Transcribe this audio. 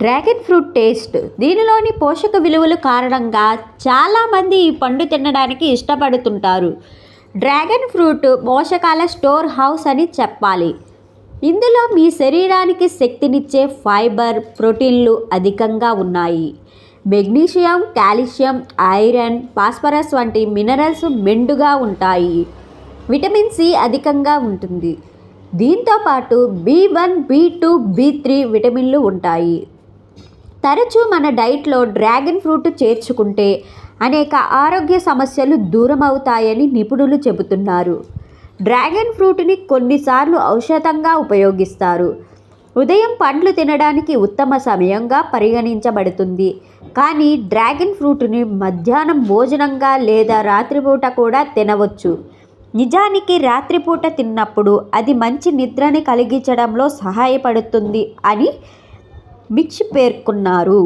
Dragon fruit taste. దీనిలోని పోషక విలువల కారణంగా చాలామంది ఈ పండు తినడానికి ఇష్టపడుతుంటారు. డ్రాగన్ ఫ్రూట్ పోషకాల స్టోర్ హౌస్ అని చెప్పాలి. ఇందులో మీ శరీరానికి శక్తినిచ్చే ఫైబర్, ప్రోటీన్లు అధికంగా ఉన్నాయి. మెగ్నీషియం, కాల్షియం, ఐరన్, ఫాస్ఫరస్ వంటి మినరల్స్ మెండుగా ఉంటాయి. విటమిన్ సి అధికంగా ఉంటుంది. దీంతోపాటు B1, B2, B3 విటమిన్లు ఉంటాయి. తరచూ మన డైట్లో డ్రాగన్ ఫ్రూట్ చేర్చుకుంటే అనేక ఆరోగ్య సమస్యలు దూరం అవుతాయని నిపుణులు చెబుతున్నారు. డ్రాగన్ ఫ్రూట్ని కొన్నిసార్లు ఔషధంగా ఉపయోగిస్తారు. ఉదయం పండ్లు తినడానికి ఉత్తమ సమయంగా పరిగణించబడుతుంది. కానీ డ్రాగన్ ఫ్రూట్ని మధ్యాహ్నం భోజనంగా లేదా రాత్రిపూట కూడా తినవచ్చు. నిజానికి రాత్రిపూట తిన్నప్పుడు అది మంచి నిద్రని కలిగించడంలో సహాయపడుతుంది అని మిచ్ పేర్కొన్నారు.